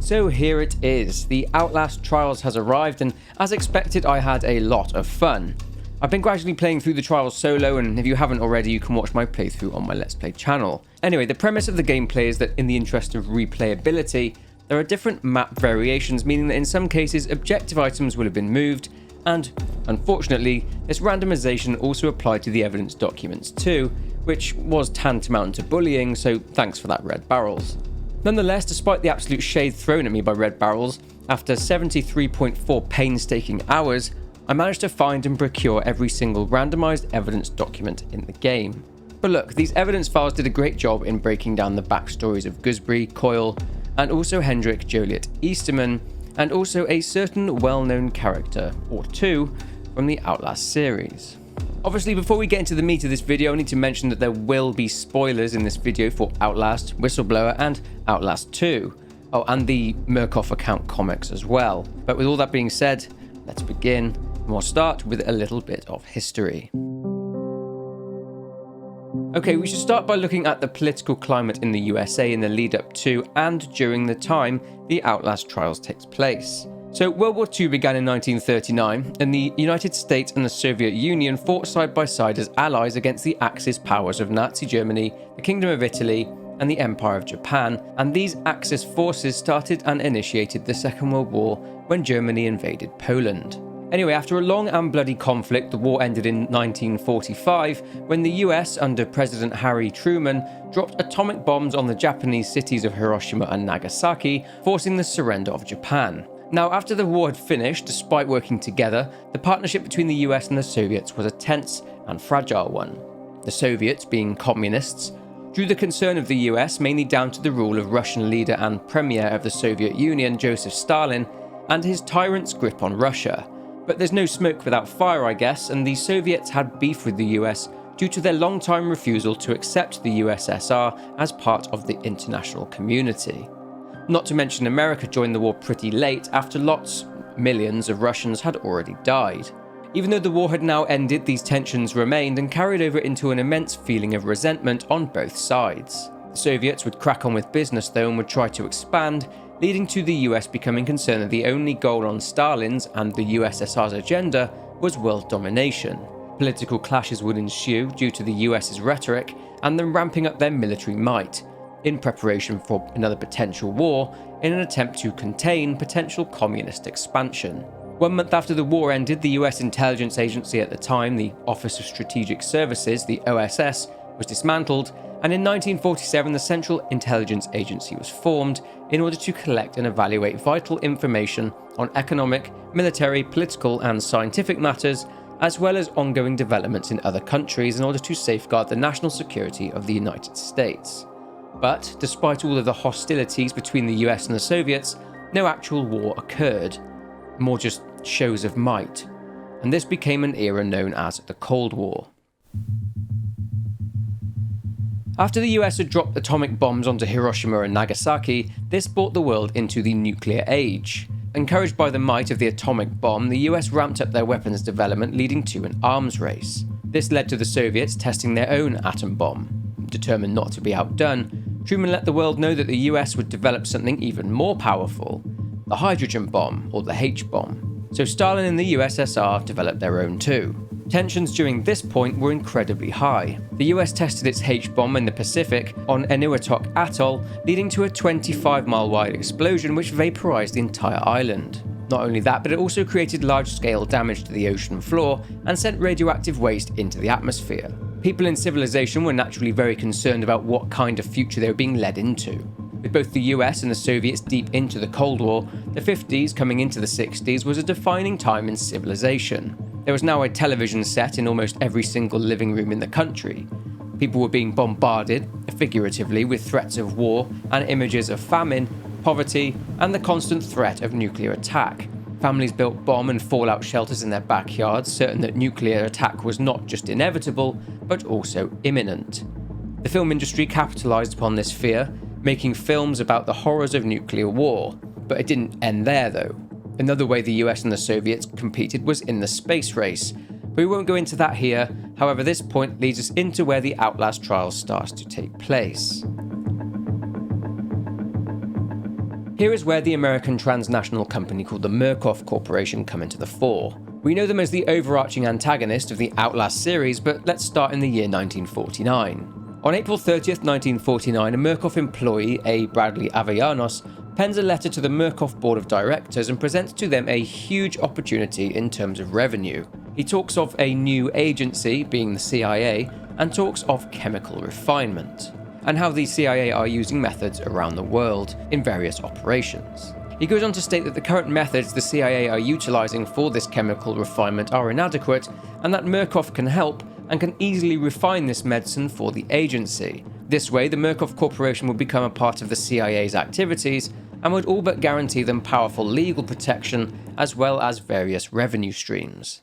So here it is, the Outlast Trials has arrived, and as expected I had a lot of fun. I've been gradually playing through the Trials solo, and if you haven't already you can watch my playthrough on my Let's Play channel. Anyway, the premise of the gameplay is that in the interest of replayability, there are different map variations, meaning that in some cases objective items will have been moved, and unfortunately this randomization also applied to the evidence documents too, which was tantamount to bullying, so thanks for that, Red Barrels. Nonetheless, despite the absolute shade thrown at me by Red Barrels, after 73.4 painstaking hours, I managed to find and procure every single randomized evidence document in the game. But look, these evidence files did a great job in breaking down the backstories of Gooseberry, Coyle, and also Hendrik Joliet Easterman, and also a certain well-known character, or two, from the Outlast series. Obviously, before we get into the meat of this video, I need to mention that there will be spoilers in this video for Outlast, Whistleblower, and Outlast 2. Oh, and the Murkoff account comics as well. But with all that being said, let's begin, and we'll start with a little bit of history. Okay, we should start by looking at the political climate in the USA in the lead up to and during the time the Outlast Trials takes place. So World War II began in 1939, and the United States and the Soviet Union fought side by side as allies against the Axis powers of Nazi Germany, the Kingdom of Italy, and the Empire of Japan, and these Axis forces started and initiated the Second World War when Germany invaded Poland. Anyway, after a long and bloody conflict, the war ended in 1945 when the US, under President Harry Truman, dropped atomic bombs on the Japanese cities of Hiroshima and Nagasaki, forcing the surrender of Japan. Now, after the war had finished, despite working together, the partnership between the US and the Soviets was a tense and fragile one. The Soviets, being communists, drew the concern of the US mainly down to the rule of Russian leader and premier of the Soviet Union, Joseph Stalin, and his tyrant's grip on Russia. But there's no smoke without fire, I guess, and the Soviets had beef with the US due to their long-time refusal to accept the USSR as part of the international community. Not to mention America joined the war pretty late after millions of Russians had already died. Even though the war had now ended, these tensions remained and carried over into an immense feeling of resentment on both sides. The Soviets would crack on with business though and would try to expand, leading to the US becoming concerned that the only goal on Stalin's and the USSR's agenda was world domination. Political clashes would ensue due to the US's rhetoric and them ramping up their military might, in preparation for another potential war in an attempt to contain potential communist expansion. 1 month after the war ended, the US intelligence agency at the time, the Office of Strategic Services, the OSS, was dismantled, and in 1947 the Central Intelligence Agency was formed in order to collect and evaluate vital information on economic, military, political and scientific matters, as well as ongoing developments in other countries in order to safeguard the national security of the United States. But despite all of the hostilities between the US and the Soviets, no actual war occurred, more just shows of might, and this became an era known as the Cold War. After the US had dropped atomic bombs onto Hiroshima and Nagasaki, this brought the world into the nuclear age. Encouraged by the might of the atomic bomb, the US ramped up their weapons development, leading to an arms race. This led to the Soviets testing their own atom bomb. Determined not to be outdone, Truman let the world know that the US would develop something even more powerful, the hydrogen bomb, or the H-bomb. So Stalin and the USSR developed their own too. Tensions during this point were incredibly high. The US tested its H-bomb in the Pacific on Enewetak Atoll, leading to a 25-mile wide explosion which vaporized the entire island. Not only that, but it also created large-scale damage to the ocean floor and sent radioactive waste into the atmosphere. People in civilization were naturally very concerned about what kind of future they were being led into. With both the US and the Soviets deep into the Cold War, the 50s coming into the 60s was a defining time in civilization. There was now a television set in almost every single living room in the country. People were being bombarded, figuratively, with threats of war and images of famine, poverty, and the constant threat of nuclear attack. Families built bomb and fallout shelters in their backyards, certain that nuclear attack was not just inevitable, but also imminent. The film industry capitalized upon this fear, making films about the horrors of nuclear war. But it didn't end there though. Another way the US and the Soviets competed was in the space race. We won't go into that here, however this point leads us into where the Outlast Trials starts to take place. Here is where the American transnational company called the Murkoff Corporation come into the fore. We know them as the overarching antagonist of the Outlast series, but let's start in the year 1949. On April 30th, 1949, a Murkoff employee, A. Bradley Avellanos, pens a letter to the Murkoff board of directors and presents to them a huge opportunity in terms of revenue. He talks of a new agency, being the CIA, and talks of chemical refinement, and how the CIA are using methods around the world in various operations. He goes on to state that the current methods the CIA are utilizing for this chemical refinement are inadequate, and that Murkoff can help and can easily refine this medicine for the agency. This way, the Murkoff Corporation would become a part of the CIA's activities and would all but guarantee them powerful legal protection as well as various revenue streams.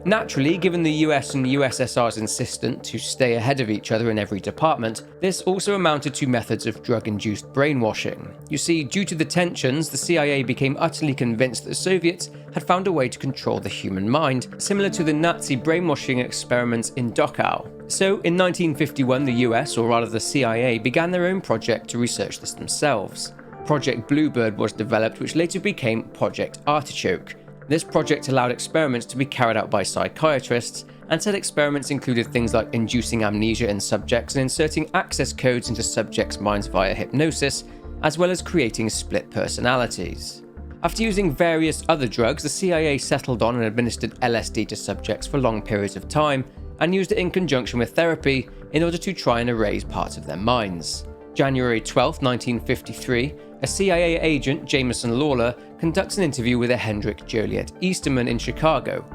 Naturally, given the US and USSR's insistence to stay ahead of each other in every department, this also amounted to methods of drug-induced brainwashing. You see, due to the tensions, the CIA became utterly convinced that the Soviets had found a way to control the human mind, similar to the Nazi brainwashing experiments in Dachau. So, in 1951, the US, or rather the CIA, began their own project to research this themselves. Project Bluebird was developed, which later became Project Artichoke. This project allowed experiments to be carried out by psychiatrists, and said experiments included things like inducing amnesia in subjects and inserting access codes into subjects' minds via hypnosis, as well as creating split personalities. After using various other drugs, the CIA settled on and administered LSD to subjects for long periods of time, and used it in conjunction with therapy in order to try and erase parts of their minds. January 12, 1953, a CIA agent, Jameson Lawler, conducts an interview with a Hendrik Joliet Easterman in Chicago.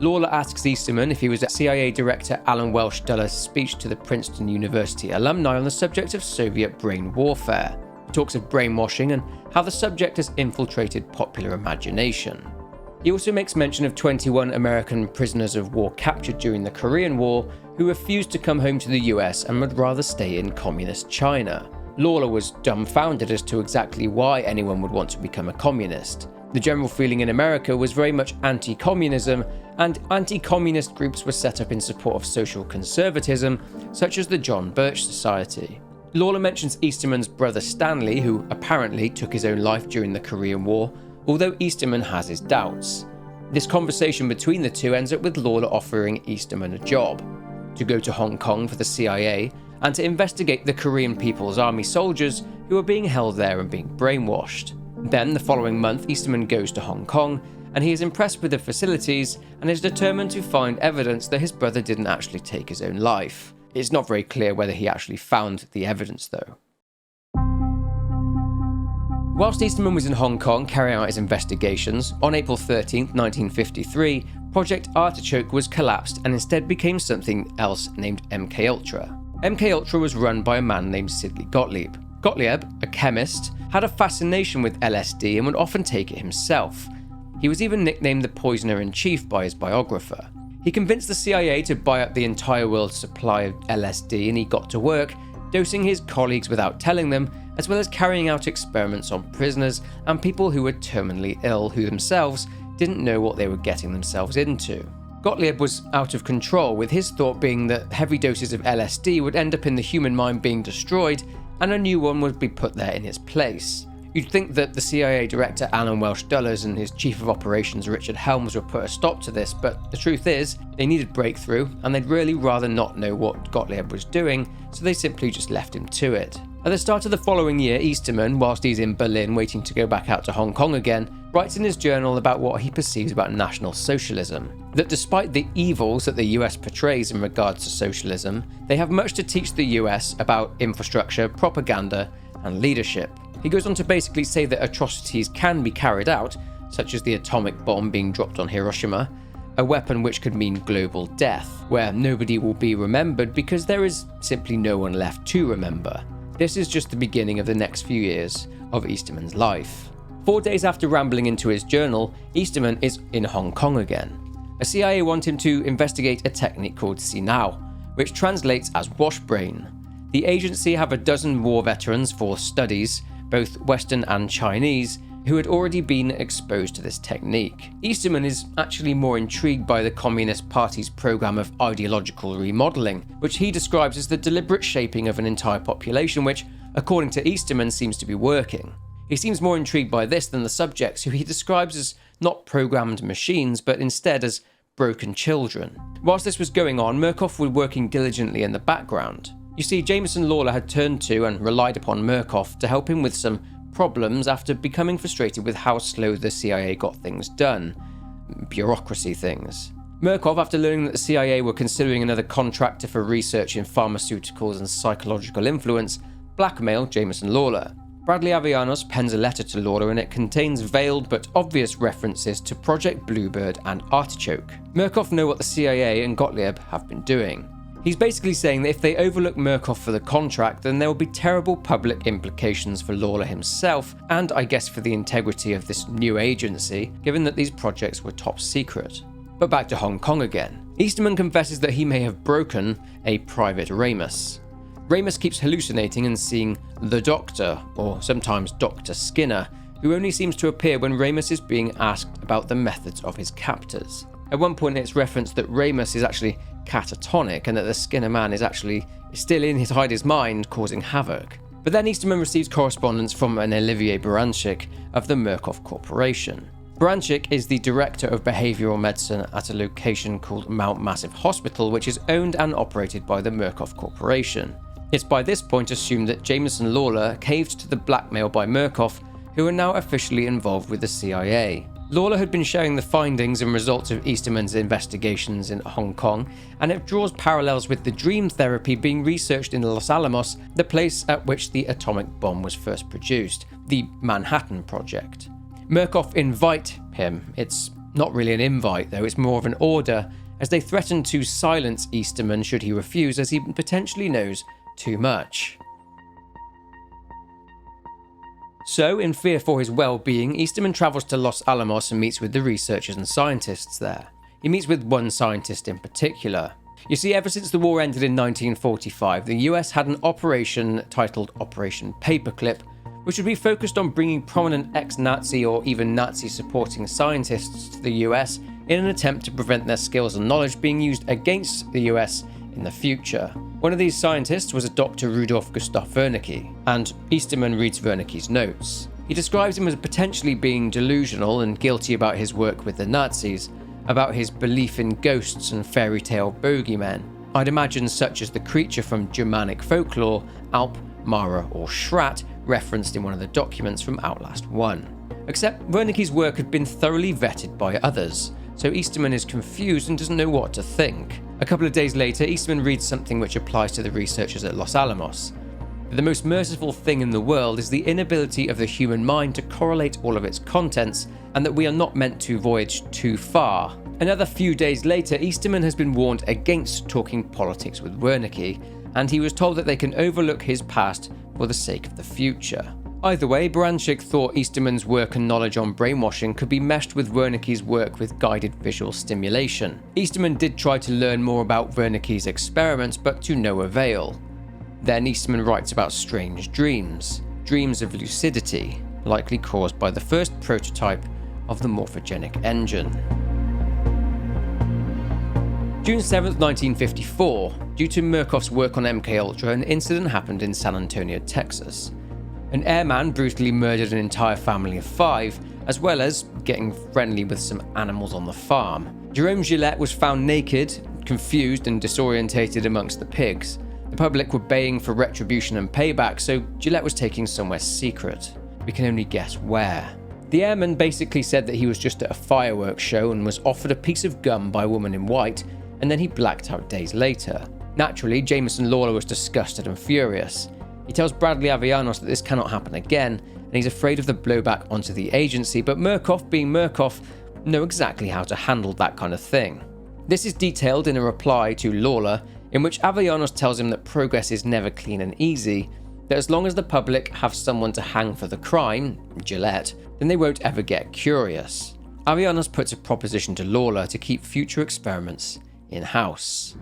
Lawler asks Easterman if he was CIA Director Alan Welsh Dulles' speech to the Princeton University alumni on the subject of Soviet brain warfare. He talks of brainwashing and how the subject has infiltrated popular imagination. He also makes mention of 21 American prisoners of war captured during the Korean War who refused to come home to the US and would rather stay in communist China. Lawler was dumbfounded as to exactly why anyone would want to become a communist. The general feeling in America was very much anti-communism, and anti-communist groups were set up in support of social conservatism, such as the John Birch Society. Lawler mentions Easterman's brother Stanley, who apparently took his own life during the Korean War, although Easterman has his doubts. This conversation between the two ends up with Lawler offering Easterman a job, to go to Hong Kong for the CIA, and to investigate the Korean People's Army soldiers who are being held there and being brainwashed. Then, the following month, Easterman goes to Hong Kong, and he is impressed with the facilities and is determined to find evidence that his brother didn't actually take his own life. It's not very clear whether he actually found the evidence, though. Whilst Easterman was in Hong Kong carrying out his investigations, on April 13, 1953, Project Artichoke was collapsed and instead became something else named MKULTRA. MKULTRA was run by a man named Sidley Gottlieb. Gottlieb, a chemist, had a fascination with LSD and would often take it himself. He was even nicknamed the Poisoner-in-Chief by his biographer. He convinced the CIA to buy up the entire world's supply of LSD, and he got to work, dosing his colleagues without telling them, as well as carrying out experiments on prisoners and people who were terminally ill who themselves didn't know what they were getting themselves into. Gottlieb was out of control, with his thought being that heavy doses of LSD would end up in the human mind being destroyed, and a new one would be put there in its place. You'd think that the CIA Director Alan Welsh Dulles and his Chief of Operations Richard Helms would put a stop to this, but the truth is, they needed breakthrough, and they'd really rather not know what Gottlieb was doing, so they simply just left him to it. At the start of the following year, Easterman, whilst he's in Berlin waiting to go back out to Hong Kong again, writes in his journal about what he perceives about National Socialism. That despite the evils that the US portrays in regards to socialism, they have much to teach the US about infrastructure, propaganda, and leadership. He goes on to basically say that atrocities can be carried out, such as the atomic bomb being dropped on Hiroshima, a weapon which could mean global death, where nobody will be remembered because there is simply no one left to remember. This is just the beginning of the next few years of Easterman's life. 4 days after rambling into his journal, Easterman is in Hong Kong again. A CIA want him to investigate a technique called Sinao, which translates as wash brain. The agency have a dozen war veterans for studies, both Western and Chinese, who had already been exposed to this technique. Easterman is actually more intrigued by the Communist Party's program of ideological remodeling, which he describes as the deliberate shaping of an entire population which, according to Easterman, seems to be working. He seems more intrigued by this than the subjects, who he describes as not programmed machines, but instead as broken children. Whilst this was going on, Murkoff was working diligently in the background. You see, Jameson Lawler had turned to and relied upon Murkoff to help him with some problems after becoming frustrated with how slow the CIA got things done. Bureaucracy things. Murkoff, after learning that the CIA were considering another contractor for research in pharmaceuticals and psychological influence, blackmailed Jameson Lawler. Bradley Avellanos pens a letter to Lawler, and it contains veiled but obvious references to Project Bluebird and Artichoke. Murkoff know what the CIA and Gottlieb have been doing. He's basically saying that if they overlook Murkoff for the contract, then there will be terrible public implications for Lawler himself, and I guess for the integrity of this new agency, given that these projects were top secret. But back to Hong Kong again. Easterman confesses that he may have broken a Private Ramus. Ramus keeps hallucinating and seeing the Doctor, or sometimes Dr. Skinner, who only seems to appear when Ramus is being asked about the methods of his captors. At one point it's referenced that Ramus is actually catatonic and that the Skinner man is actually still inside his mind causing havoc. But then Easterman receives correspondence from an Olivier Baranchik of the Murkoff Corporation. Baranchik is the director of behavioural medicine at a location called Mount Massive Hospital, which is owned and operated by the Murkoff Corporation. It's by this point assumed that Jameson Lawler caved to the blackmail by Murkoff, who are now officially involved with the CIA. Lawler had been sharing the findings and results of Easterman's investigations in Hong Kong, and it draws parallels with the dream therapy being researched in Los Alamos, the place at which the atomic bomb was first produced, the Manhattan Project. Murkoff invite him. It's not really an invite though, it's more of an order, as they threaten to silence Easterman should he refuse, as he potentially knows too much. So, in fear for his well-being, Easterman travels to Los Alamos and meets with the researchers and scientists there. He meets with one scientist in particular. You see, ever since the war ended in 1945, the US had an operation titled Operation Paperclip, which would be focused on bringing prominent ex-Nazi or even Nazi-supporting scientists to the US in an attempt to prevent their skills and knowledge being used against the US in the future. One of these scientists was a Dr. Rudolf Gustav Wernicke, and Easterman reads Wernicke's notes. He describes him as potentially being delusional and guilty about his work with the Nazis, about his belief in ghosts and fairy tale bogeymen. I'd imagine such as the creature from Germanic folklore, Alp, Mara or Shrat, referenced in one of the documents from Outlast 1. Except Wernicke's work had been thoroughly vetted by others, so Easterman is confused and doesn't know what to think. A couple of days later, Easterman reads something which applies to the researchers at Los Alamos. The most merciful thing in the world is the inability of the human mind to correlate all of its contents, and that we are not meant to voyage too far. Another few days later, Easterman has been warned against talking politics with Wernicke, and he was told that they can overlook his past for the sake of the future. Either way, Baranchik thought Easterman's work and knowledge on brainwashing could be meshed with Wernicke's work with guided visual stimulation. Easterman did try to learn more about Wernicke's experiments, but to no avail. Then Easterman writes about strange dreams, dreams of lucidity, likely caused by the first prototype of the morphogenic engine. June 7th, 1954, due to Murkoff's work on MKUltra, an incident happened in San Antonio, Texas. An airman brutally murdered an entire family of 5, as well as getting friendly with some animals on the farm. Jerome Gillette was found naked, confused and disorientated amongst the pigs. The public were baying for retribution and payback, so Gillette was taken somewhere secret. We can only guess where. The airman basically said that he was just at a fireworks show and was offered a piece of gum by a woman in white, and then he blacked out days later. Naturally, Jameson Lawler was disgusted and furious. He tells Bradley Avellanos that this cannot happen again, and he's afraid of the blowback onto the agency, but Murkoff, being Murkoff, know exactly how to handle that kind of thing. This is detailed in a reply to Lawler, in which Avellanos tells him that progress is never clean and easy, that as long as the public have someone to hang for the crime, Gillette, then they won't ever get curious. Avellanos puts a proposition to Lawler to keep future experiments in-house.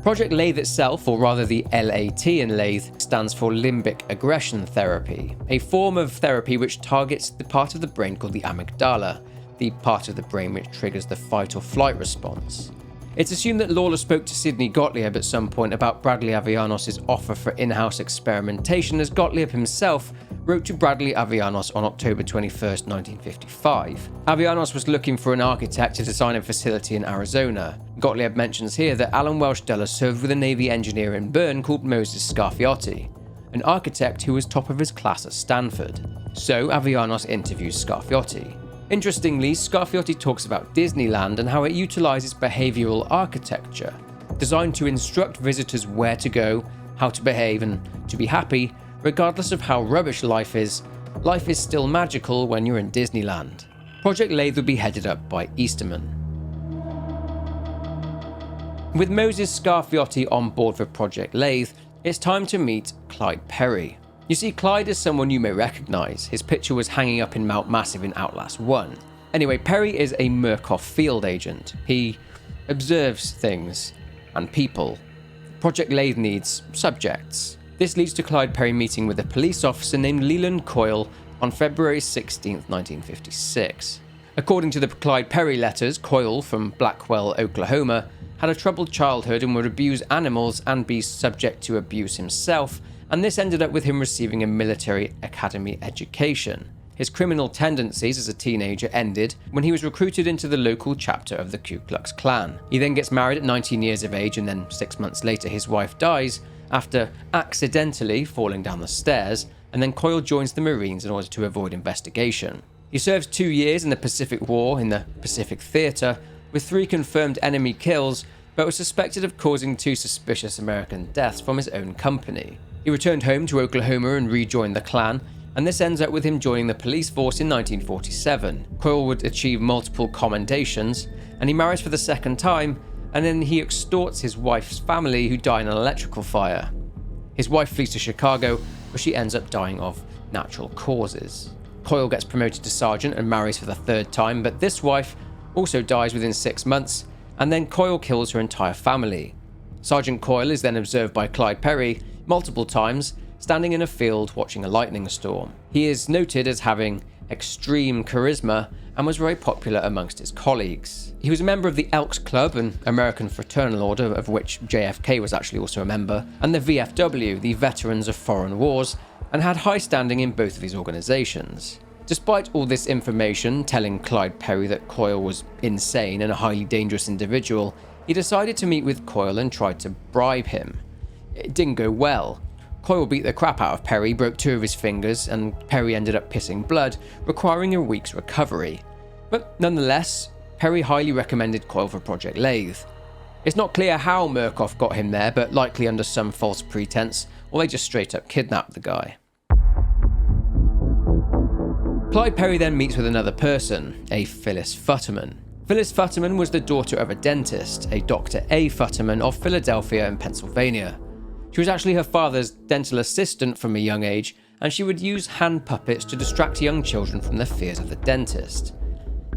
Project LATHE itself, or rather the LAT in LATHE, stands for Limbic Aggression Therapy, a form of therapy which targets the part of the brain called the amygdala, the part of the brain which triggers the fight or flight response. It's assumed that Lawler spoke to Sidney Gottlieb at some point about Bradley Avellanos' offer for in-house experimentation, as Gottlieb himself wrote to Bradley Avellanos on October 21st, 1955. Avellanos was looking for an architect to design a facility in Arizona. Gottlieb mentions here that Alan Welsh Dulles served with a Navy engineer in Bern called Moses Scarfiotti, an architect who was top of his class at Stanford. So Avellanos interviews Scarfiotti. Interestingly, Scarfiotti talks about Disneyland and how it utilizes behavioral architecture, designed to instruct visitors where to go, how to behave, and to be happy. Regardless of how rubbish life is still magical when you're in Disneyland. Project Lathe would be headed up by Easterman. With Moses Scarfiotti on board for Project Lathe, it's time to meet Clyde Perry. You see, Clyde is someone you may recognise. His picture was hanging up in Mount Massive in Outlast 1. Anyway, Perry is a Murkoff field agent. He observes things and people. Project Lathe needs subjects. This leads to Clyde Perry meeting with a police officer named Leland Coyle on February 16, 1956. According to the Clyde Perry letters, Coyle, from Blackwell, Oklahoma, had a troubled childhood and would abuse animals and be subject to abuse himself, and this ended up with him receiving a military academy education. His criminal tendencies as a teenager ended when he was recruited into the local chapter of the Ku Klux Klan. He then gets married at 19 years of age, and then 6 months later his wife dies after accidentally falling down the stairs, and then Coyle joins the Marines in order to avoid investigation. He serves 2 years in the Pacific War in the Pacific Theater, with 3 confirmed enemy kills, but was suspected of causing 2 suspicious American deaths from his own company. He returned home to Oklahoma and rejoined the Klan, and this ends up with him joining the police force in 1947. Coyle would achieve multiple commendations, and he marries for the second time, and then he extorts his wife's family, who die in an electrical fire. His wife flees to Chicago, where she ends up dying of natural causes. Coyle gets promoted to sergeant and marries for the 3rd time, but this wife also dies within 6 months, and then Coyle kills her entire family. Sergeant Coyle is then observed by Clyde Perry multiple times, standing in a field watching a lightning storm. He is noted as having extreme charisma and was very popular amongst his colleagues. He was a member of the Elks Club, an American fraternal order of which JFK was actually also a member, and the VFW, the Veterans of Foreign Wars, and had high standing in both of these organizations. Despite all this information telling Clyde Perry that Coyle was insane and a highly dangerous individual, he decided to meet with Coyle and tried to bribe him. It didn't go well. Coyle beat the crap out of Perry, broke 2 of his fingers, and Perry ended up pissing blood, requiring a week's recovery. But nonetheless, Perry highly recommended Coyle for Project Lathe. It's not clear how Murkoff got him there, but likely under some false pretense, or they just straight up kidnapped the guy. Clyde Perry then meets with another person, a Phyllis Futterman. Phyllis Futterman was the daughter of a dentist, a Dr. A. Futterman of Philadelphia in Pennsylvania. She was actually her father's dental assistant from a young age, and she would use hand puppets to distract young children from the fears of the dentist.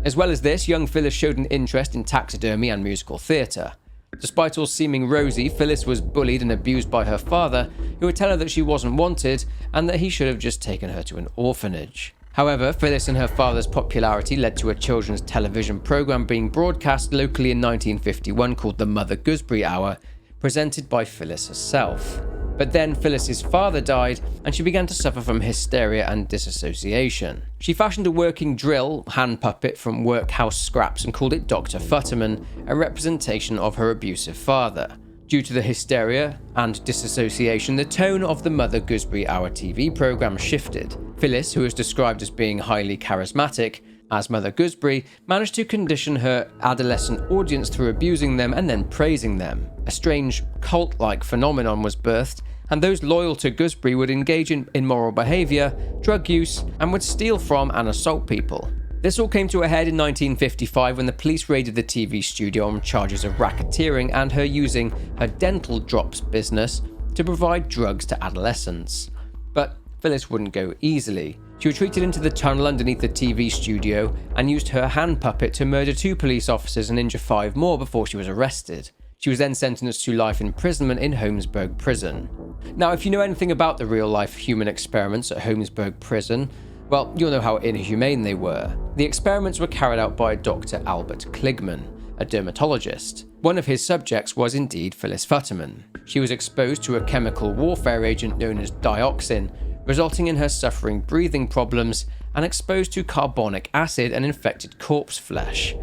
As well as this, young Phyllis showed an interest in taxidermy and musical theatre. Despite all seeming rosy, Phyllis was bullied and abused by her father, who would tell her that she wasn't wanted and that he should have just taken her to an orphanage. However, Phyllis and her father's popularity led to a children's television program being broadcast locally in 1951 called The Mother Gooseberry Hour, presented by Phyllis herself. But then Phyllis's father died, and she began to suffer from hysteria and disassociation. She fashioned a working drill hand puppet from workhouse scraps and called it Dr. Futterman, a representation of her abusive father. Due to the hysteria and disassociation, the tone of the Mother Gooseberry Hour TV program shifted. Phyllis, who is described as being highly charismatic, as Mother Gooseberry, managed to condition her adolescent audience through abusing them and then praising them. A strange cult-like phenomenon was birthed, and those loyal to Gooseberry would engage in immoral behaviour, drug use, and would steal from and assault people. This all came to a head in 1955 when the police raided the TV studio on charges of racketeering and her using her dental drops business to provide drugs to adolescents. But Phyllis wouldn't go easily. She retreated into the tunnel underneath the TV studio and used her hand puppet to murder 2 police officers and injure 5 more before she was arrested. She was then sentenced to life imprisonment in Holmesburg Prison. Now, if you know anything about the real-life human experiments at Holmesburg Prison, well, you'll know how inhumane they were. The experiments were carried out by Dr. Albert Kligman, a dermatologist. One of his subjects was indeed Phyllis Futterman. She was exposed to a chemical warfare agent known as dioxin, resulting in her suffering breathing problems, and exposed to carbonic acid and infected corpse flesh.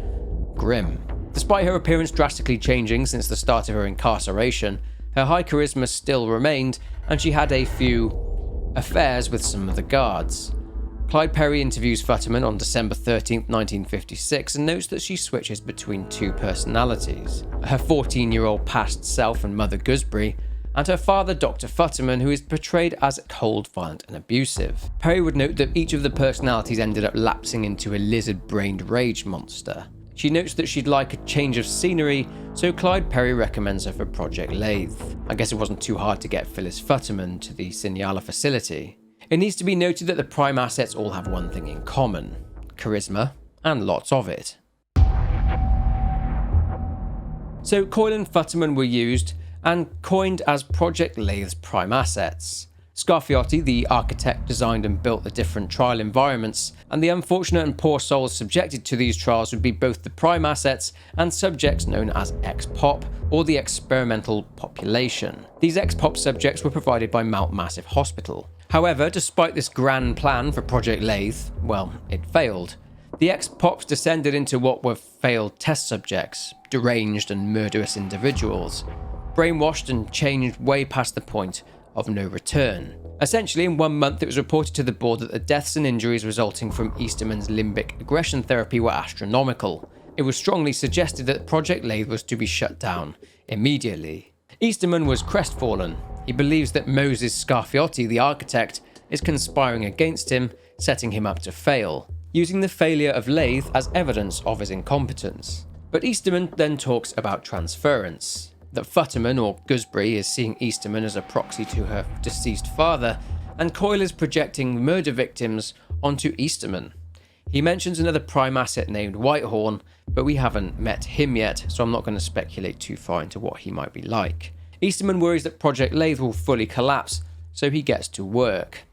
Grim. Despite her appearance drastically changing since the start of her incarceration, her high charisma still remained, and she had a few affairs with some of the guards. Clyde Perry interviews Futterman on December 13, 1956, and notes that she switches between two personalities: her 14-year-old past self and Mother Gooseberry, and her father, Dr. Futterman, who is portrayed as cold, violent, and abusive. Perry would note that each of the personalities ended up lapsing into a lizard-brained rage monster. She notes that she'd like a change of scenery, so Clyde Perry recommends her for Project Lathe. I guess it wasn't too hard to get Phyllis Futterman to the Sinyala facility. It needs to be noted that the Prime assets all have one thing in common: charisma, and lots of it. So Coyle and Futterman were used and coined as Project Lathe's Prime assets. Scarfiotti, the architect, designed and built the different trial environments, and the unfortunate and poor souls subjected to these trials would be both the Prime assets and subjects known as Ex-Pop, or the experimental population. These Ex-Pop subjects were provided by Mount Massive Hospital. However, despite this grand plan for Project Lathe, well, it failed. The Ex-Pops descended into what were failed test subjects, deranged and murderous individuals, brainwashed and changed way past the point of no return. Essentially, in 1 month it was reported to the board that the deaths and injuries resulting from Easterman's limbic aggression therapy were astronomical. It was strongly suggested that Project Lathe was to be shut down immediately. Easterman was crestfallen. He believes that Moses Scarfiotti, the architect, is conspiring against him, setting him up to fail, using the failure of Lathe as evidence of his incompetence. But Easterman then talks about transference. That Futterman, or Gooseberry, is seeing Easterman as a proxy to her deceased father, and Coyle is projecting murder victims onto Easterman. He mentions another Prime asset named Whitehorn, but we haven't met him yet, so I'm not going to speculate too far into what he might be like. Easterman worries that Project Lathe will fully collapse, so he gets to work.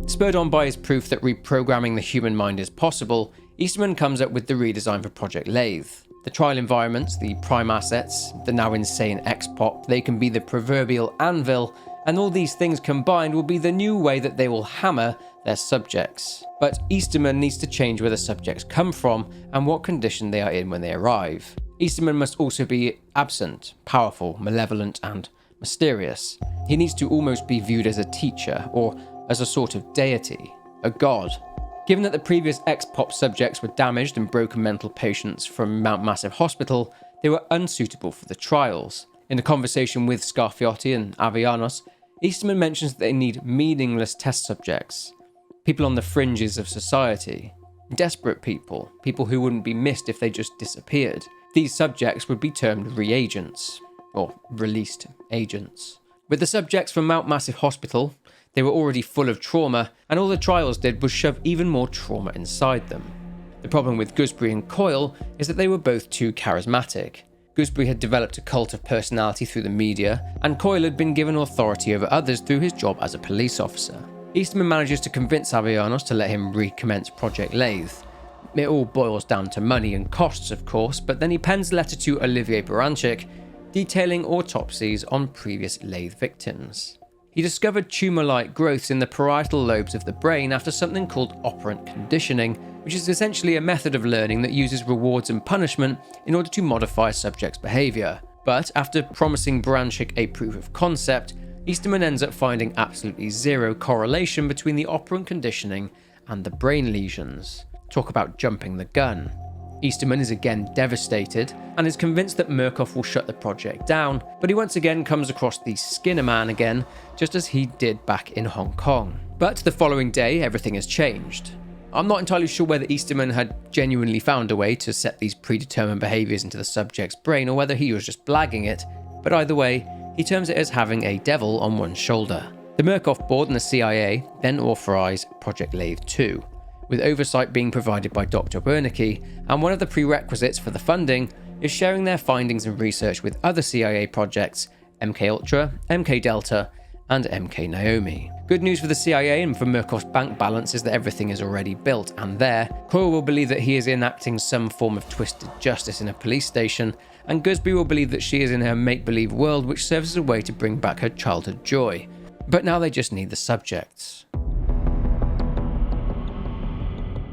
Spurred on by his proof that reprogramming the human mind is possible, Easterman comes up with the redesign for Project Lathe. The trial environments, the Prime assets, the now insane Ex-Pop, they can be the proverbial anvil, and all these things combined will be the new way that they will hammer their subjects. But Easterman needs to change where the subjects come from and what condition they are in when they arrive. Easterman must also be absent, powerful, malevolent, and mysterious. He needs to almost be viewed as a teacher, or as a sort of deity, a god. Given that the previous Ex-Pop subjects were damaged and broken mental patients from Mount Massive Hospital, they were unsuitable for the trials. In a conversation with Scarfiotti and Avellanos, Easterman mentions that they need meaningless test subjects, people on the fringes of society, desperate people, people who wouldn't be missed if they just disappeared. These subjects would be termed reagents, or released agents. With the subjects from Mount Massive Hospital, they were already full of trauma, and all the trials did was shove even more trauma inside them. The problem with Gooseberry and Coyle is that they were both too charismatic. Gooseberry had developed a cult of personality through the media, and Coyle had been given authority over others through his job as a police officer. Easterman manages to convince Avellanos to let him recommence Project Lathe. It all boils down to money and costs, of course, but then he pens a letter to Olivier Baranchik detailing autopsies on previous Lathe victims. He discovered tumour-like growths in the parietal lobes of the brain after something called operant conditioning, which is essentially a method of learning that uses rewards and punishment in order to modify a subject's behaviour. But after promising Baranchik a proof of concept, Easterman ends up finding absolutely zero correlation between the operant conditioning and the brain lesions. Talk about jumping the gun. Easterman is again devastated and is convinced that Murkoff will shut the project down, but he once again comes across the Skinner Man again, just as he did back in Hong Kong. But the following day, everything has changed. I'm not entirely sure whether Easterman had genuinely found a way to set these predetermined behaviours into the subject's brain or whether he was just blagging it, but either way, he terms it as having a devil on one shoulder. The Murkoff board and the CIA then authorise Project Lathe 2. With oversight being provided by Dr. Wernicke, and one of the prerequisites for the funding is sharing their findings and research with other CIA projects, MKUltra, MK Delta, and MK Naomi. Good news for the CIA and for Murkoff's bank balance is that everything is already built and there. Coyle will believe that he is enacting some form of twisted justice in a police station, and Gusby will believe that she is in her make-believe world, which serves as a way to bring back her childhood joy. But now they just need the subjects.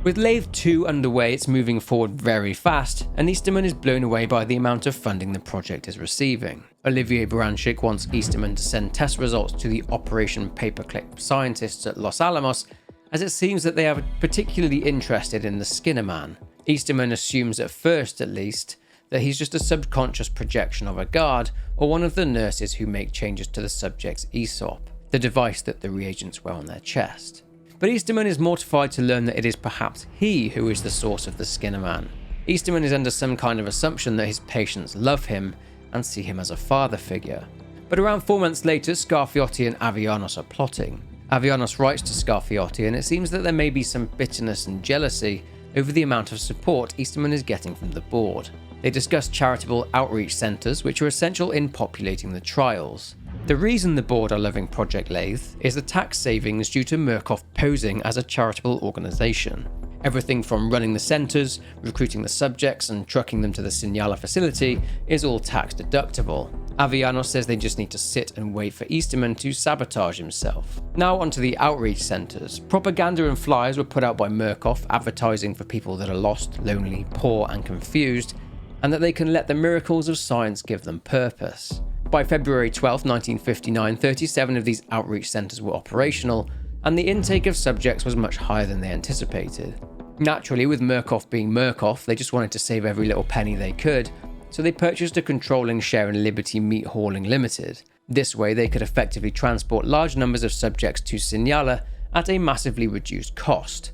With Lathe 2 underway, it's moving forward very fast, and Easterman is blown away by the amount of funding the project is receiving. Olivier Baranchik wants Easterman to send test results to the Operation Paperclip scientists at Los Alamos, as it seems that they are particularly interested in the Skinner Man. Easterman assumes, at first at least, that he's just a subconscious projection of a guard or one of the nurses who make changes to the subject's ESOP, the device that the reagents wear on their chest. But Easterman is mortified to learn that it is perhaps he who is the source of the Skinner Man. Easterman is under some kind of assumption that his patients love him and see him as a father figure. But around 4 months later, Scarfiotti and Avianos are plotting. Avianos writes to Scarfiotti, and it seems that there may be some bitterness and jealousy over the amount of support Easterman is getting from the board. They discuss charitable outreach centres, which are essential in populating the trials. The reason the board are loving Project Lathe is the tax savings due to Murkoff posing as a charitable organisation. Everything from running the centres, recruiting the subjects and trucking them to the Signala facility is all tax deductible. Avianos says they just need to sit and wait for Easterman to sabotage himself. Now onto the outreach centres. Propaganda and flyers were put out by Murkoff advertising for people that are lost, lonely, poor and confused, and that they can let the miracles of science give them purpose. By February 12, 1959, 37 of these outreach centres were operational, and the intake of subjects was much higher than they anticipated. Naturally, with Murkoff being Murkoff, they just wanted to save every little penny they could, so they purchased a controlling share in Liberty Meat Hauling Limited. This way, they could effectively transport large numbers of subjects to Signala at a massively reduced cost,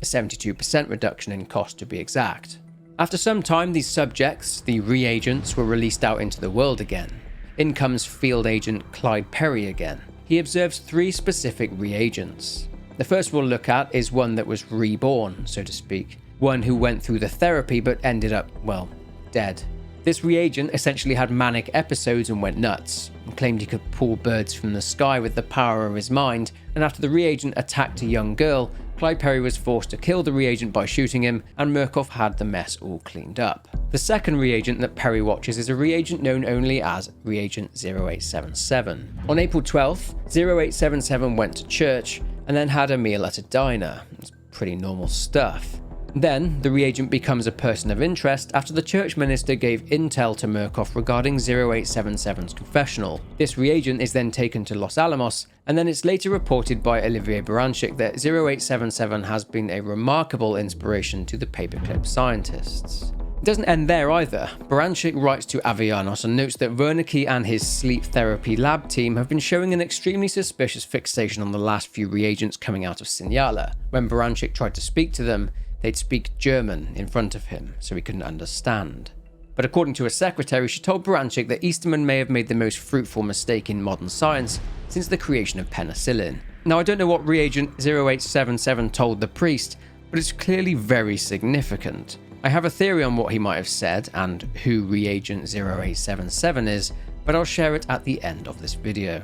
a 72% reduction in cost to be exact. After some time, these subjects, the reagents, were released out into the world again. In comes field agent Clyde Perry again. He observes 3 specific reagents. The first we'll look at is one that was reborn, so to speak. One who went through the therapy but ended up, well, dead. This reagent essentially had manic episodes and went nuts, and claimed he could pull birds from the sky with the power of his mind, and after the reagent attacked a young girl, Clyde Perry was forced to kill the reagent by shooting him, and Murkoff had the mess all cleaned up. The second reagent that Perry watches is a reagent known only as Reagent 0877. On April 12th, 0877 went to church and then had a meal at a diner. It's pretty normal stuff. Then, the reagent becomes a person of interest after the church minister gave intel to Murkoff regarding 0877's confessional. This reagent is then taken to Los Alamos, and then it's later reported by Olivier Baranchik that 0877 has been a remarkable inspiration to the paperclip scientists. It doesn't end there either. Baranchik writes to Avianos and notes that Wernicke and his sleep therapy lab team have been showing an extremely suspicious fixation on the last few reagents coming out of Signala. When Baranchik tried to speak to them, they'd speak German in front of him, so he couldn't understand. But according to a secretary, she told Baranchik that Easterman may have made the most fruitful mistake in modern science since the creation of penicillin. Now, I don't know what reagent 0877 told the priest, but it's clearly very significant. I have a theory on what he might have said and who reagent 0877 is, but I'll share it at the end of this video.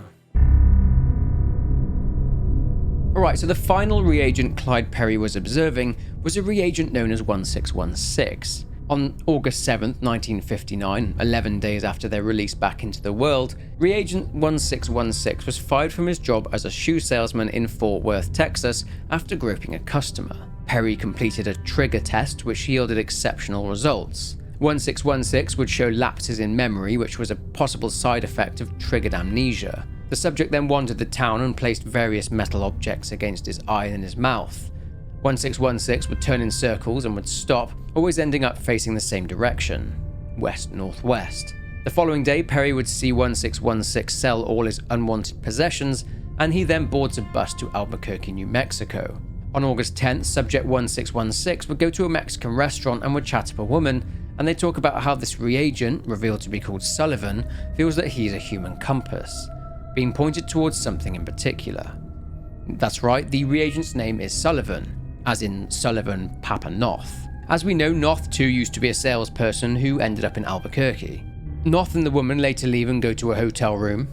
Alright, so the final reagent Clyde Perry was observing was a reagent known as 1616. On August 7th, 1959, 11 days after their release back into the world, reagent 1616 was fired from his job as a shoe salesman in Fort Worth, Texas, after groping a customer. Perry completed a trigger test which yielded exceptional results. 1616 would show lapses in memory, which was a possible side effect of triggered amnesia. The subject then wandered the town and placed various metal objects against his eye and his mouth. 1616 would turn in circles and would stop, always ending up facing the same direction, west-northwest. The following day, Perry would see 1616 sell all his unwanted possessions, and he then boards a bus to Albuquerque, New Mexico. On August 10th, subject 1616 would go to a Mexican restaurant and would chat up a woman, and they talk about how this reagent, revealed to be called Sullivan, feels that he's a human compass, being pointed towards something in particular. That's right, the reagent's name is Sullivan, as in Sullivan Papa Noth. As we know, Noth too used to be a salesperson who ended up in Albuquerque. Noth and the woman later leave and go to a hotel room.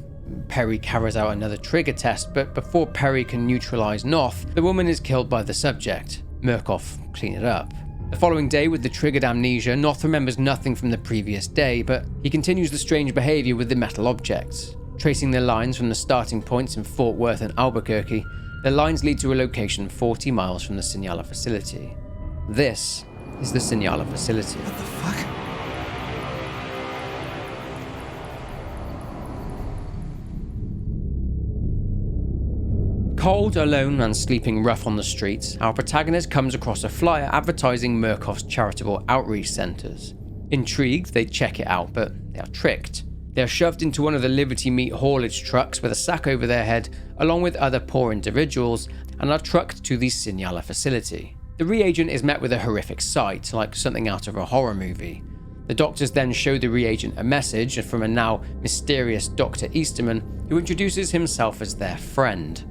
Perry carries out another trigger test, but before Perry can neutralize Noth, the woman is killed by the subject. Murkoff clean it up. The following day, with the triggered amnesia, Noth remembers nothing from the previous day, but he continues the strange behavior with the metal objects. Tracing the lines from the starting points in Fort Worth and Albuquerque, the lines lead to a location 40 miles from the Signala facility. This is the Signala facility. What the fuck? Cold, alone, and sleeping rough on the streets, our protagonist comes across a flyer advertising Murkoff's charitable outreach centers. Intrigued, they check it out, but they are tricked. They are shoved into one of the Liberty Meat haulage trucks with a sack over their head, along with other poor individuals, and are trucked to the Signala facility. The reagent is met with a horrific sight, like something out of a horror movie. The doctors then show the reagent a message from a now mysterious Dr. Easterman, who introduces himself as their friend.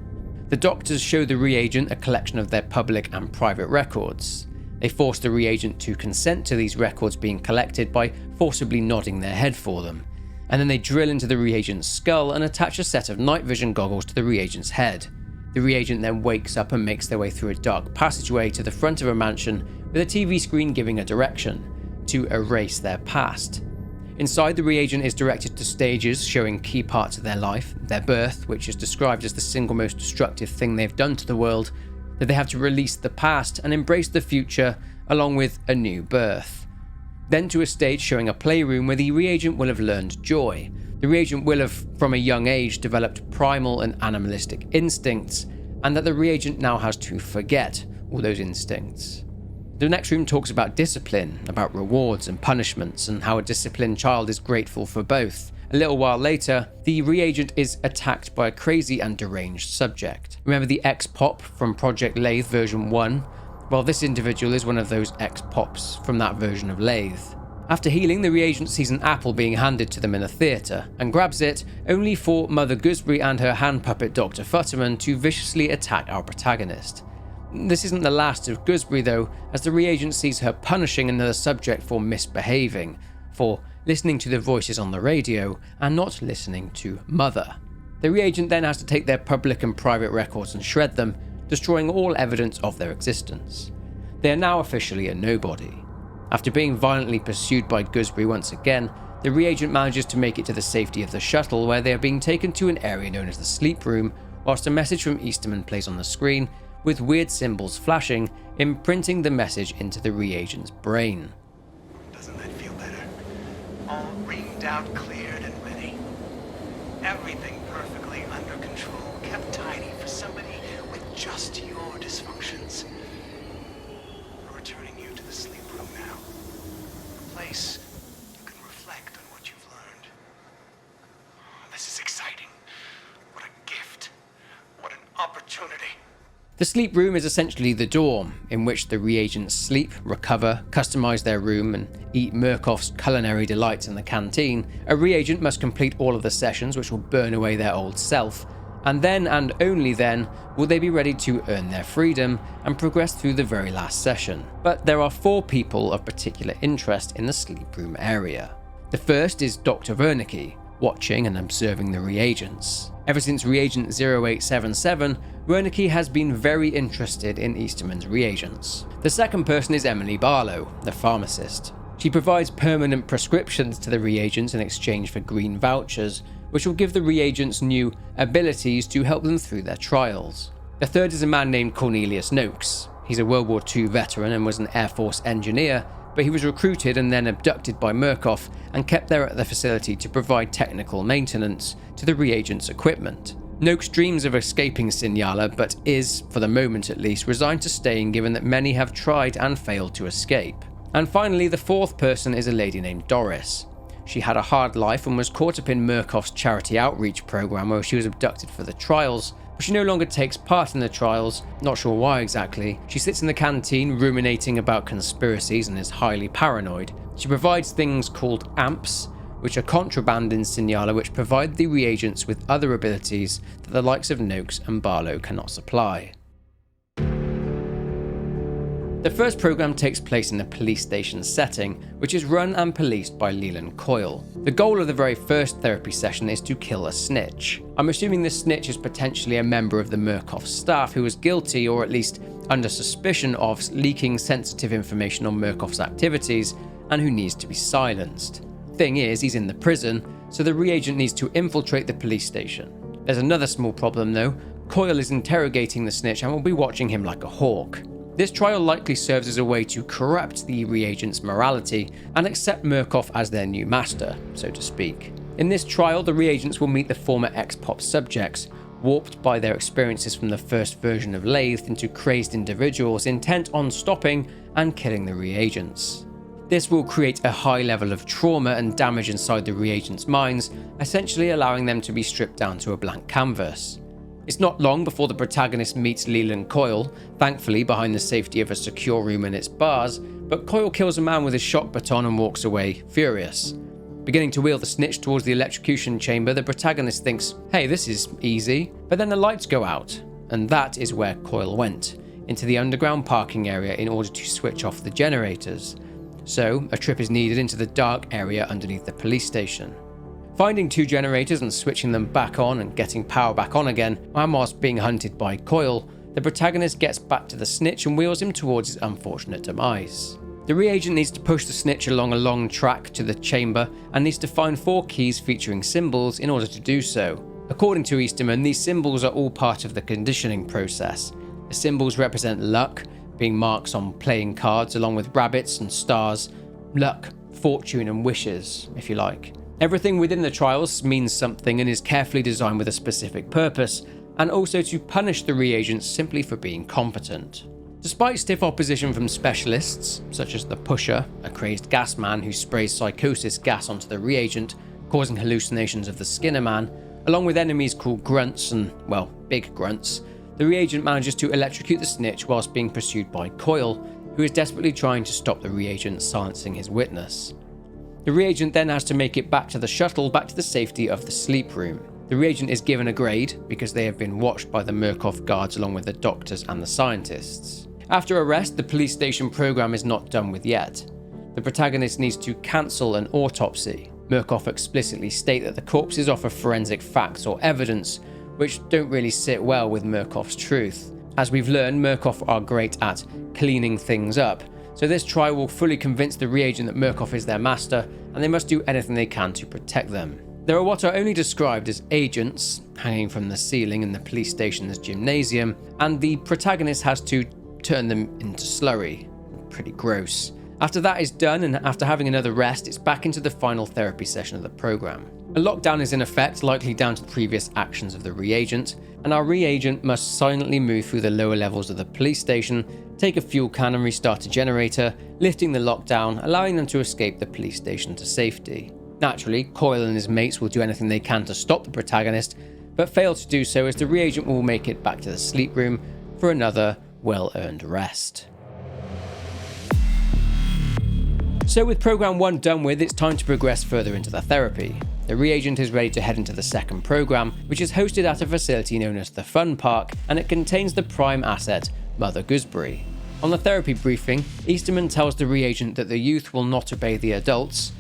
The doctors show the reagent a collection of their public and private records. They force the reagent to consent to these records being collected by forcibly nodding their head for them, and then they drill into the reagent's skull and attach a set of night vision goggles to the reagent's head. The reagent then wakes up and makes their way through a dark passageway to the front of a mansion with a TV screen giving a direction: to erase their past. Inside, the reagent is directed to stages showing key parts of their life, their birth, which is described as the single most destructive thing they've done to the world, that they have to release the past and embrace the future along with a new birth. Then to a stage showing a playroom where the reagent will have learned joy. The reagent will have, from a young age, developed primal and animalistic instincts, and that the reagent now has to forget all those instincts. The next room talks about discipline, about rewards and punishments, and how a disciplined child is grateful for both. A little while later, the reagent is attacked by a crazy and deranged subject. Remember the ex-pop from Project Lathe version 1? Well, this individual is one of those ex-pops from that version of Lathe. After healing, the reagent sees an apple being handed to them in a theatre, and grabs it, only for Mother Gooseberry and her hand puppet Dr. Futterman to viciously attack our protagonist. This isn't the last of Gooseberry though, as the reagent sees her punishing another subject for misbehaving, for listening to the voices on the radio and not listening to Mother. The reagent then has to take their public and private records and shred them, destroying all evidence of their existence. They are now officially a nobody. After being violently pursued by Gooseberry once again, the reagent manages to make it to the safety of the shuttle, where they are being taken to an area known as the sleep room, whilst a message from Easterman plays on the screen, with weird symbols flashing, imprinting the message into the reagent's brain. Doesn't that feel better? All reamed out, cleared, and ready. Everything perfectly under control, kept tidy for somebody with just your dysfunctions. We're returning you to the sleep room now. A place you can reflect on what you've learned. This is exciting. What a gift. What an opportunity. The sleep room is essentially the dorm, in which the reagents sleep, recover, customize their room, and eat Murkoff's culinary delights in the canteen. A reagent must complete all of the sessions, which will burn away their old self, and then and only then will they be ready to earn their freedom and progress through the very last session. But there are 4 people of particular interest in the sleep room area. The first is Dr. Wernicke, watching and observing the reagents. Ever since Reagent 0877, Wernicke has been very interested in Easterman's reagents. The second person is Emily Barlow, the pharmacist. She provides permanent prescriptions to the reagents in exchange for green vouchers, which will give the reagents new abilities to help them through their trials. The third is a man named Cornelius Noakes. He's a World War II veteran and was an Air Force engineer, but he was recruited and then abducted by Murkoff and kept there at the facility to provide technical maintenance to the reagent's equipment. Noakes dreams of escaping Signala, but is, for the moment at least, resigned to staying given that many have tried and failed to escape. And finally, the fourth person is a lady named Doris. She had a hard life and was caught up in Murkoff's charity outreach program where she was abducted for the trials, but she no longer takes part in the trials, not sure why exactly. She sits in the canteen ruminating about conspiracies and is highly paranoid. She provides things called amps, which are contraband in Signala, which provide the reagents with other abilities that the likes of Noakes and Barlow cannot supply. The The first program takes place in a police station setting, which is run and policed by Leland Coyle. The goal of the very first therapy session is to kill a snitch. I'm assuming this snitch is potentially a member of the Murkoff staff who is guilty, or at least under suspicion of, leaking sensitive information on Murkoff's activities and who needs to be silenced. Thing is, he's in the prison, so the reagent needs to infiltrate the police station. There's another small problem though. Coyle is interrogating the snitch and will be watching him like a hawk. This trial likely serves as a way to corrupt the reagent's morality and accept Murkoff as their new master, so to speak. In this trial, the reagents will meet the former ex-pop subjects, warped by their experiences from the first version of LATHE into crazed individuals intent on stopping and killing the reagents. This will create a high level of trauma and damage inside the reagents' minds, essentially allowing them to be stripped down to a blank canvas. It's not long before the protagonist meets Leland Coyle, thankfully behind the safety of a secure room and its bars, but Coyle kills a man with his shock baton and walks away, furious. Beginning to wheel the snitch towards the electrocution chamber, the protagonist thinks, hey, this is easy, but then the lights go out, and that is where Coyle went, into the underground parking area in order to switch off the generators. So, a trip is needed into the dark area underneath the police station. Finding 2 generators and switching them back on and getting power back on again, and whilst being hunted by Coyle, the protagonist gets back to the snitch and wheels him towards his unfortunate demise. The reagent needs to push the snitch along a long track to the chamber and needs to find 4 keys featuring symbols in order to do so. According to Easterman, these symbols are all part of the conditioning process. The symbols represent luck, being marks on playing cards along with rabbits and stars, luck, fortune and wishes, if you like. Everything within the trials means something and is carefully designed with a specific purpose, and also to punish the reagents simply for being competent. Despite stiff opposition from specialists, such as the Pusher, a crazed gas man who sprays psychosis gas onto the reagent, causing hallucinations of the Skinner Man, along with enemies called grunts and, well, big grunts, the reagent manages to electrocute the snitch whilst being pursued by Coyle, who is desperately trying to stop the reagent silencing his witness. The reagent then has to make it back to the shuttle, back to the safety of the sleep room. The reagent is given a grade because they have been watched by the Murkoff guards along with the doctors and the scientists. After arrest, the police station program is not done with yet. The protagonist needs to cancel an autopsy. Murkoff explicitly state that the corpses offer forensic facts or evidence, which don't really sit well with Murkoff's truth. As we've learned, Murkoff are great at cleaning things up, so this trial will fully convince the reagent that Murkoff is their master, and they must do anything they can to protect them. There are what are only described as agents, hanging from the ceiling in the police station's gymnasium, and the protagonist has to turn them into slurry. Pretty gross. After that is done, and after having another rest, it's back into the final therapy session of the program. A lockdown is in effect, likely down to the previous actions of the reagent, and our reagent must silently move through the lower levels of the police station, take a fuel can and restart a generator, lifting the lockdown, allowing them to escape the police station to safety. Naturally, Coyle and his mates will do anything they can to stop the protagonist, but fail to do so as the reagent will make it back to the sleep room for another well-earned rest. So with program 1 done with, it's time to progress further into the therapy. The reagent is ready to head into the second program, which is hosted at a facility known as the Fun Park, and it contains the prime asset, Mother Gooseberry. On the therapy briefing, Easterman tells the reagent that the youth will not obey the adults,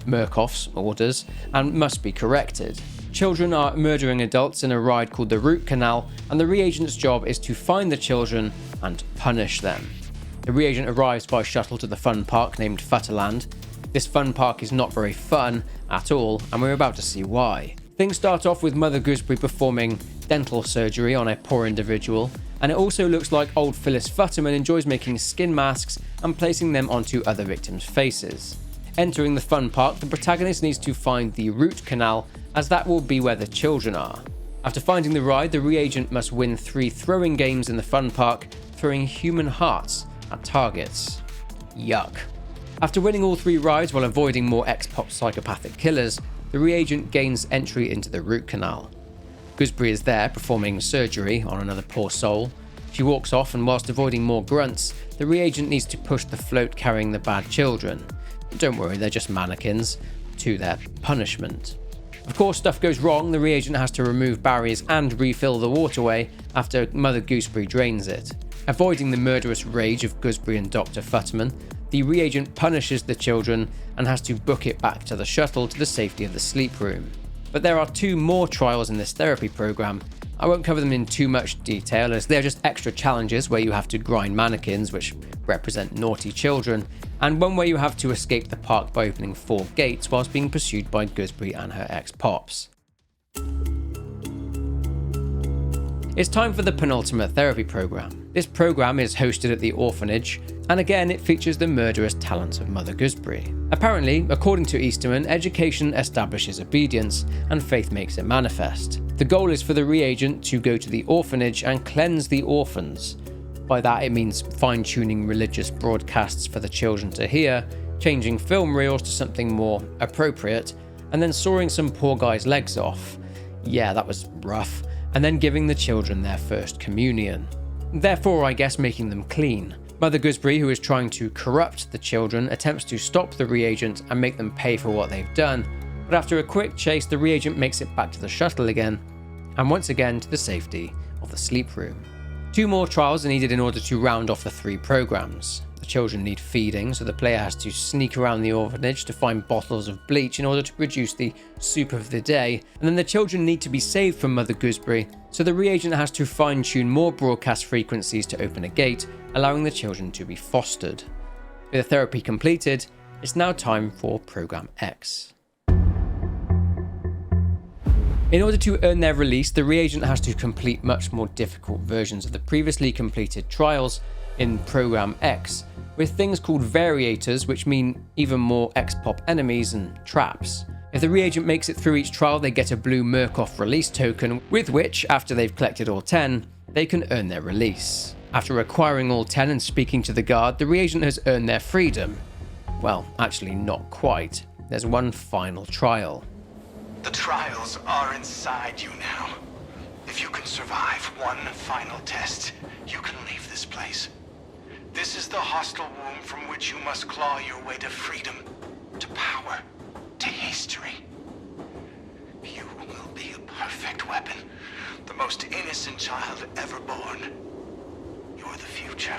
Murkoff's orders, and must be corrected. Children are murdering adults in a ride called the Root Canal, and the reagent's job is to find the children and punish them. The reagent arrives by shuttle to the fun park named Futterland. This fun park is not very fun at all, and we're about to see why. Things start off with Mother Gooseberry performing dental surgery on a poor individual, and it also looks like old Phyllis Futterman enjoys making skin masks and placing them onto other victims' faces. Entering the fun park, the protagonist needs to find the Root Canal, as that will be where the children are. After finding the ride, the reagent must win 3 throwing games in the fun park, throwing human hearts at targets. Yuck. After winning all 3 rides while avoiding more ex-pop psychopathic killers, the reagent gains entry into the Root Canal. Gooseberry is there performing surgery on another poor soul. She walks off, and whilst avoiding more grunts, the reagent needs to push the float carrying the bad children. Don't worry, they're just mannequins, to their punishment. Of course, stuff goes wrong. The reagent has to remove barriers and refill the waterway after Mother Gooseberry drains it. Avoiding the murderous rage of Gooseberry and Dr. Futterman, the reagent punishes the children and has to book it back to the shuttle to the safety of the sleep room. But there are 2 more trials in this therapy program. I won't cover them in too much detail, as they're just extra challenges where you have to grind mannequins, which represent naughty children, and one where you have to escape the park by opening 4 gates whilst being pursued by Gooseberry and her ex-pops. It's time for the penultimate therapy program. This program is hosted at the orphanage, and again it features the murderous talents of Mother Gooseberry. Apparently, according to Easterman, education establishes obedience, and faith makes it manifest. The goal is for the reagent to go to the orphanage and cleanse the orphans. By that it means fine-tuning religious broadcasts for the children to hear, changing film reels to something more appropriate, and then sawing some poor guy's legs off. Yeah, that was rough. And then giving the children their first communion. Therefore, I guess making them clean. Mother Gooseberry, who is trying to corrupt the children, attempts to stop the reagent and make them pay for what they've done, but after a quick chase, the reagent makes it back to the shuttle again, and once again to the safety of the sleep room. 2 more trials are needed in order to round off the 3 programs. The children need feeding, so the player has to sneak around the orphanage to find bottles of bleach in order to produce the soup of the day, and then the children need to be saved from Mother Gooseberry, so the reagent has to fine-tune more broadcast frequencies to open a gate, allowing the children to be fostered. With the therapy completed, it's now time for Program X. In order to earn their release, the reagent has to complete much more difficult versions of the previously completed trials in Program X, with things called variators, which mean even more X-pop enemies and traps. If the reagent makes it through each trial, they get a blue Murkoff release token, with which, after they've collected all 10, they can earn their release. After acquiring all 10 and speaking to the guard, the reagent has earned their freedom. Well, actually not quite. There's one final trial. The trials are inside you now. If you can survive one final test, you can leave this place. This is the hostile womb from which you must claw your way to freedom, to power, to history. You will be a perfect weapon, the most innocent child ever born. You're the future.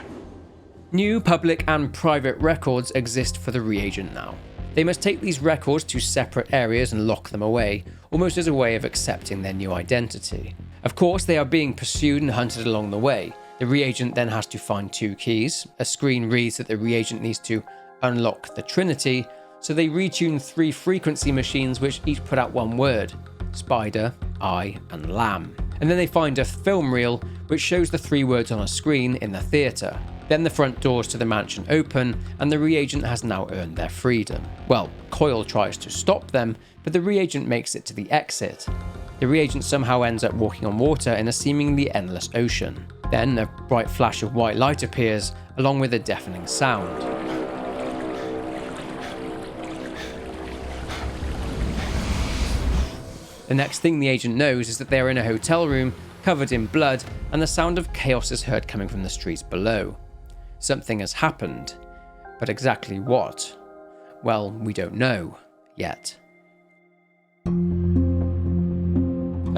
New public and private records exist for the reagent now. They must take these records to separate areas and lock them away, almost as a way of accepting their new identity. Of course, they are being pursued and hunted along the way. The reagent then has to find 2 keys. A screen reads that the reagent needs to unlock the Trinity, so they retune 3 frequency machines which each put out one word: spider, eye, and lamb. And then they find a film reel which shows the 3 words on a screen in the theatre. Then the front doors to the mansion open, and the reagent has now earned their freedom. Well, Coyle tries to stop them, but the reagent makes it to the exit. The reagent somehow ends up walking on water in a seemingly endless ocean. Then a bright flash of white light appears, along with a deafening sound. The next thing the agent knows is that they are in a hotel room, covered in blood, and the sound of chaos is heard coming from the streets below. Something has happened, but exactly what? Well, we don't know yet.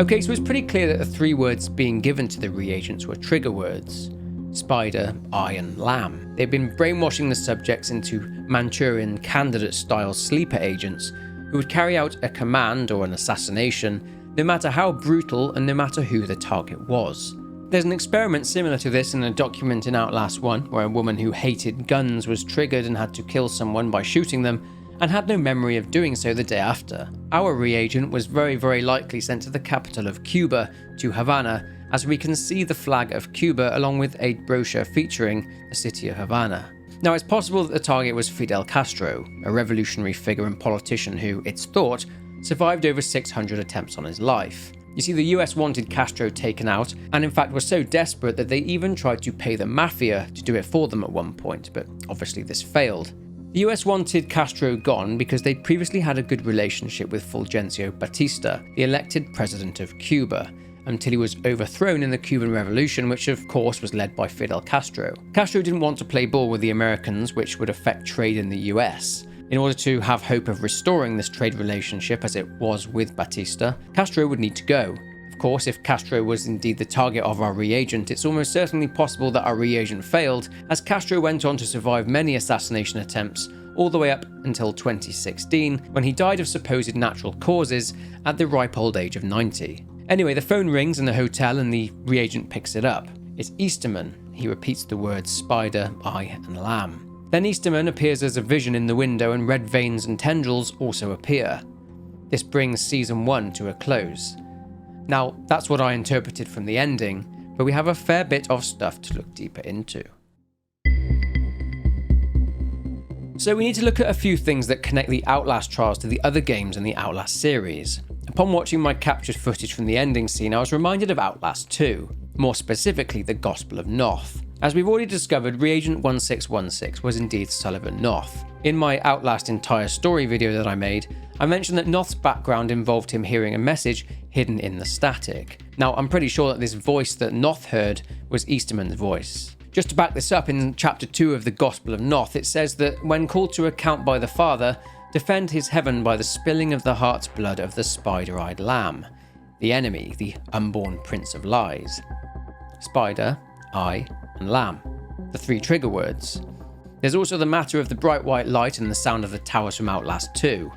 Okay, so it's pretty clear that the 3 words being given to the reagents were trigger words: spider, eye, and lamb. They've been brainwashing the subjects into Manchurian candidate-style sleeper agents who would carry out a command or an assassination, no matter how brutal and no matter who the target was. There's an experiment similar to this in a document in Outlast 1, where a woman who hated guns was triggered and had to kill someone by shooting them, and had no memory of doing so the day after. Our reagent was very likely sent to the capital of Cuba, to Havana, as we can see the flag of Cuba along with a brochure featuring the city of Havana. Now, it's possible that the target was Fidel Castro, a revolutionary figure and politician who, it's thought, survived over 600 attempts on his life. You see, the US wanted Castro taken out, and in fact were so desperate that they even tried to pay the mafia to do it for them at one point, but obviously this failed. The US wanted Castro gone because they'd previously had a good relationship with Fulgencio Batista, the elected president of Cuba, until he was overthrown in the Cuban Revolution, which of course was led by Fidel Castro. Castro didn't want to play ball with the Americans, which would affect trade in the US. In order to have hope of restoring this trade relationship as it was with Batista, Castro would need to go. Of Of course, if Castro was indeed the target of our reagent, it's almost certainly possible that our reagent failed, as Castro went on to survive many assassination attempts all the way up until 2016, when he died of supposed natural causes at the ripe old age of 90. Anyway, the phone rings in the hotel and the reagent picks it up. It's Easterman. He repeats the words spider, eye, and lamb. Then Easterman appears as a vision in the window, and red veins and tendrils also appear. This brings season 1 to a close. Now, that's what I interpreted from the ending, but we have a fair bit of stuff to look deeper into. So we need to look at a few things that connect the Outlast Trials to the other games in the Outlast series. Upon watching my captured footage from the ending scene, I was reminded of Outlast 2, more specifically the Gospel of Noth. As we've already discovered, Reagent 1616 was indeed Sullivan Noth. In my Outlast entire story video that I made, I mentioned that Noth's background involved him hearing a message hidden in the static. Now, I'm pretty sure that this voice that Noth heard was Easterman's voice. Just to back this up, in chapter 2 of the Gospel of Noth, it says that when called to account by the Father, defend his heaven by the spilling of the heart's blood of the spider-eyed lamb, the enemy, the unborn prince of lies. Spider, eye, and lamb, the 3 trigger words. There's also the matter of the bright white light and the sound of the towers from Outlast 2.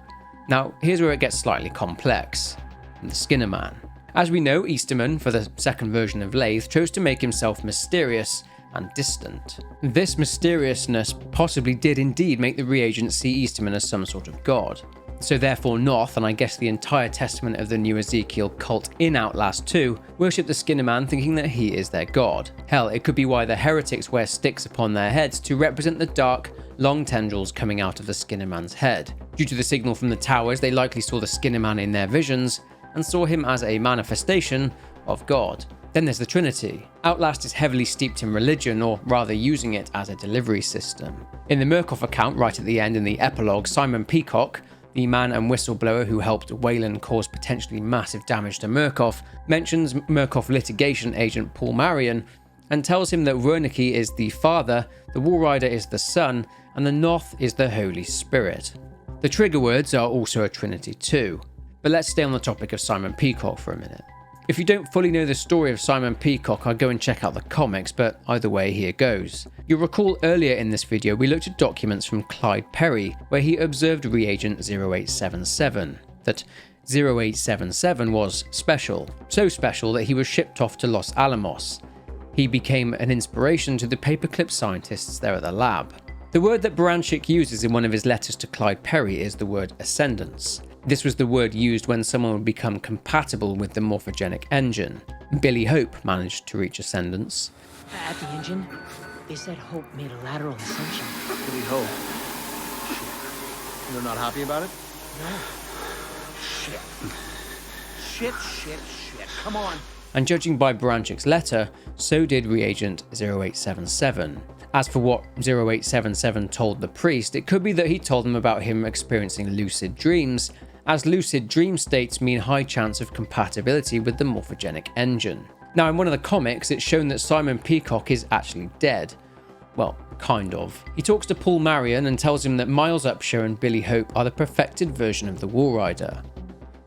Now, here's where it gets slightly complex. The Skinner Man. As we know, Easterman, for the second version of Lathe, chose to make himself mysterious and distant. This mysteriousness possibly did indeed make the reagent see Easterman as some sort of god. So therefore Noth, and I guess the entire testament of the new Ezekiel cult in Outlast 2, worship the Skinner Man thinking that he is their god. Hell, it could be why the heretics wear sticks upon their heads to represent the dark, long tendrils coming out of the Skinner Man's head. Due to the signal from the towers, they likely saw the Skinner Man in their visions, and saw him as a manifestation of God. Then there's the Trinity. Outlast is heavily steeped in religion, or rather using it as a delivery system. In the Murkoff account right at the end in the epilogue, Simon Peacock, the man and whistleblower who helped Wayland cause potentially massive damage to Murkoff, mentions Murkoff litigation agent Paul Marion and tells him that Wernicke is the Father, the Walrider is the Son, and the Noth is the Holy Spirit. The trigger words are also a trinity too. But let's stay on the topic of Simon Peacock for a minute. If you don't fully know the story of Simon Peacock, I'd go and check out the comics, but either way, here goes. You'll recall earlier in this video we looked at documents from Clyde Perry, where he observed Reagent 0877, that 0877 was special, so special that he was shipped off to Los Alamos. He became an inspiration to the paperclip scientists there at the lab. The word that Baranchik uses in one of his letters to Clyde Perry is the word ascendance. This was the word used when someone would become compatible with the morphogenic engine. Billy Hope managed to reach ascendance. At the engine, they said Hope made a lateral ascension. Billy Hope? Shit. You're not happy about it? No. Shit. Come on. And judging by Baranchik's letter, so did Reagent 0877. As for what 0877 told the priest, it could be that he told them about him experiencing lucid dreams, as lucid dream states mean high chance of compatibility with the morphogenic engine. Now, in one of the comics, it's shown that Simon Peacock is actually dead. Well, kind of. He talks to Paul Marion and tells him that Miles Upshur and Billy Hope are the perfected version of the Walrider.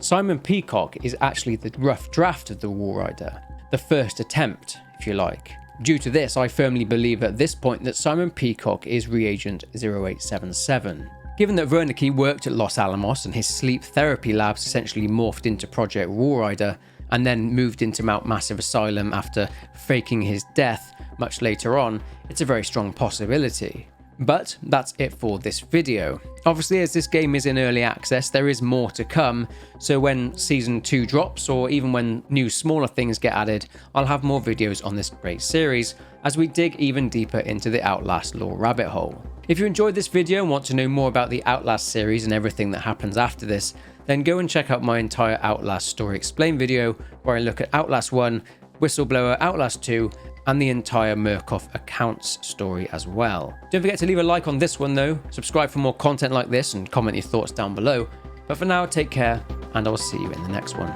Simon Peacock is actually the rough draft of the Walrider, the first attempt, if you like. Due to this, I firmly believe at this point that Simon Peacock is Reagent 0877. Given that Wernicke worked at Los Alamos and his sleep therapy labs essentially morphed into Project Walrider and then moved into Mount Massive Asylum after faking his death much later on, it's a very strong possibility. But that's it for this video. Obviously, as this game is in early access, there is more to come, so when Season 2 drops, or even when new smaller things get added, I'll have more videos on this great series as we dig even deeper into the Outlast lore rabbit hole. If you enjoyed this video and want to know more about the Outlast series and everything that happens after this, then go and check out my entire Outlast story explain video, where I look at Outlast 1, Whistleblower, Outlast 2, and the entire Murkoff accounts story as well. Don't forget to leave a like on this one though, subscribe for more content like this, and comment your thoughts down below. But for now, take care, and I'll see you in the next one.